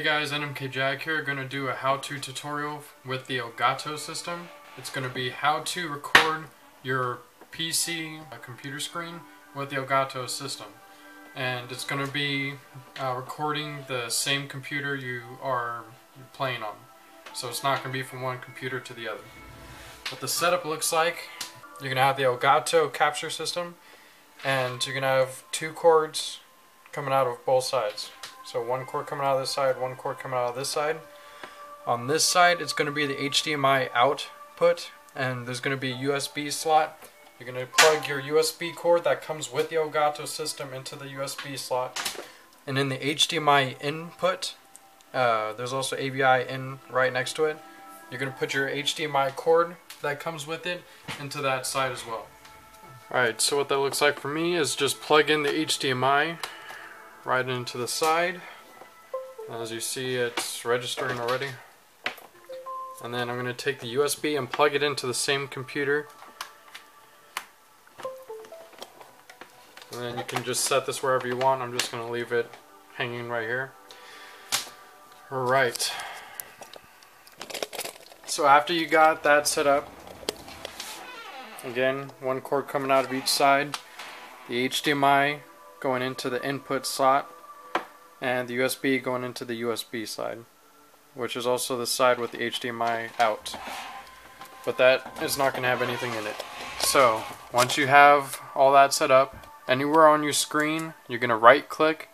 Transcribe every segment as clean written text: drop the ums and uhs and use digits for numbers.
guys, NMK Jag here, going to do a how-to tutorial with the Elgato system. It's going to be how to record your PC computer screen with the Elgato system. And it's going to be recording the same computer you are playing on. So it's not going to be from one computer to the other. What the setup looks like, you're going to have the Elgato capture system, and you're going to have two cords coming out of both sides. So one cord coming out of this side, one cord coming out of this side. On this side, it's going to be the HDMI output, and there's going to be a USB slot. You're going to plug your USB cord that comes with the Elgato system into the USB slot. And in the HDMI input, there's also AVI in right next to it. You're going to put your HDMI cord that comes with it into that side as well. Alright, so what that looks like for me is just plug in the HDMI right into the side. As you see, it's registering already. And then I'm going to take the USB and plug it into the same computer. And then you can just set this wherever you want. I'm just going to leave it hanging right here. Alright. So after you got that set up, again, one cord coming out of each side, the HDMI going into the input slot, and the USB going into the USB side, which is also the side with the HDMI out. But that is not going to have anything in it. So once you have all that set up, anywhere on your screen, you're going to right click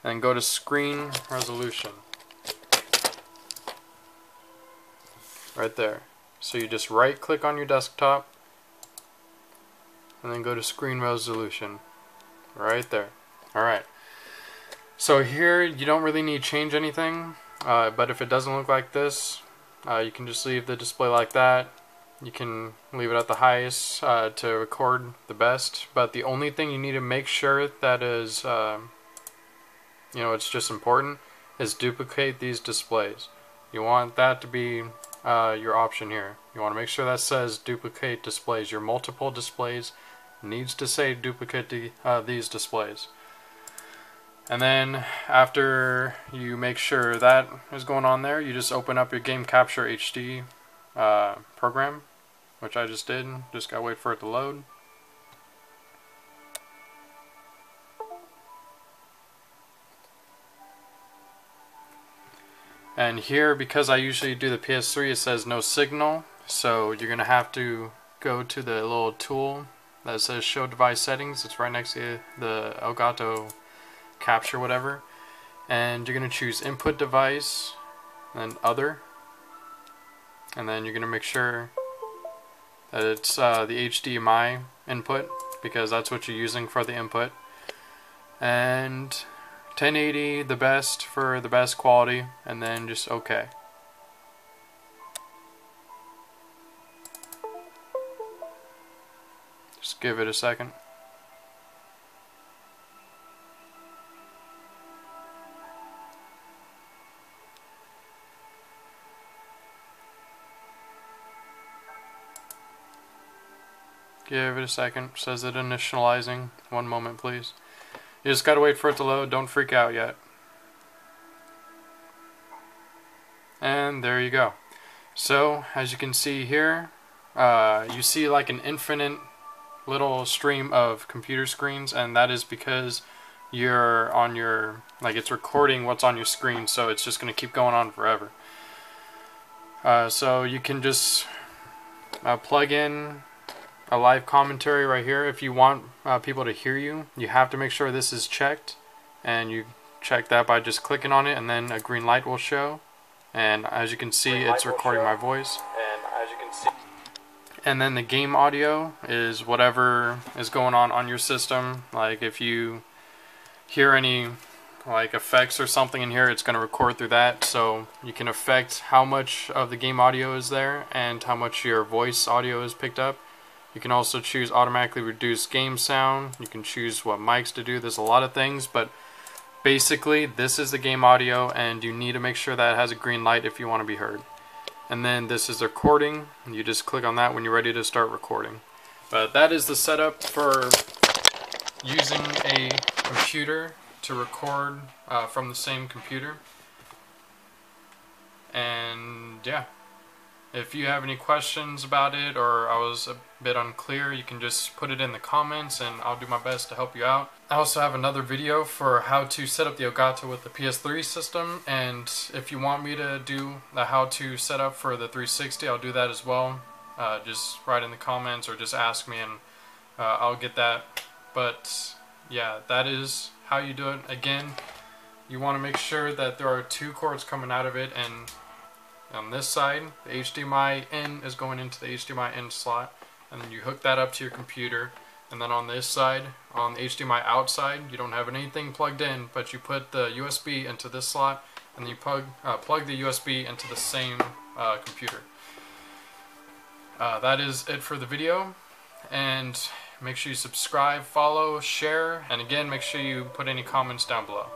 and go to screen resolution. Right there. So you just right click on your desktop and then go to screen resolution. Right there. Alright. So here you don't really need to change anything, but if it doesn't look like this, you can just leave the display like that. You can leave it at the highest to record the best, but the only thing you need to make sure that is, it's just important, is duplicate these displays. You want that to be your option here. You want to make sure that says duplicate displays. Your multiple displays needs to say duplicate these displays. And then after you make sure that is going on there, you just open up your Game Capture HD program, which I just did. Just gotta wait for it to load. And here, because I usually do the PS3, it says no signal, so you're gonna have to go to the little tool that says show device settings. It's right next to the Elgato capture whatever, and you're going to choose input device and other, and then you're going to make sure that it's the HDMI input, because that's what you're using for the input, and 1080 the best for the best quality, and then just OK. Just give it a second. Give it a second. Says it initializing. One moment, please. You just gotta wait for it to load. Don't freak out yet. And there you go. So, as you can see here, you see like an infinite little stream of computer screens, and that is because you're on your, it's recording what's on your screen, so it's just going to keep going on forever. So you can just plug in a live commentary right here. If you want people to hear you, you have to make sure this is checked, and you check that by just clicking on it, and then a green light will show, and as you can see, it's recording my voice. And then the game audio is whatever is going on your system. Like if you hear any effects or something in here, it's going to record through that, so you can affect how much of the game audio is there and how much your voice audio is picked up. You can also choose automatically reduce game sound. You can choose what mics to do. There's a lot of things, but basically this is the game audio, and you need to make sure that it has a green light if you want to be heard. And then this is the recording. You just click on that when you're ready to start recording. But that is the setup for using a computer to record from the same computer. And yeah, if you have any questions about it or I was a bit unclear, you can just put it in the comments and I'll do my best to help you out. I also have another video for how to set up the Elgato with the PS3 system, and if you want me to do the how to set up for the 360, I'll do that as well. Just write in the comments or just ask me and I'll get that. But yeah, that is how you do it. Again, you want to make sure that there are 2 cords coming out of it, and on this side, the HDMI in is going into the HDMI in slot, and then you hook that up to your computer. And then on this side, on the HDMI outside, you don't have anything plugged in, but you put the USB into this slot, and then you plug the USB into the same computer. That is it for the video, and make sure you subscribe, follow, share, and again, make sure you put any comments down below.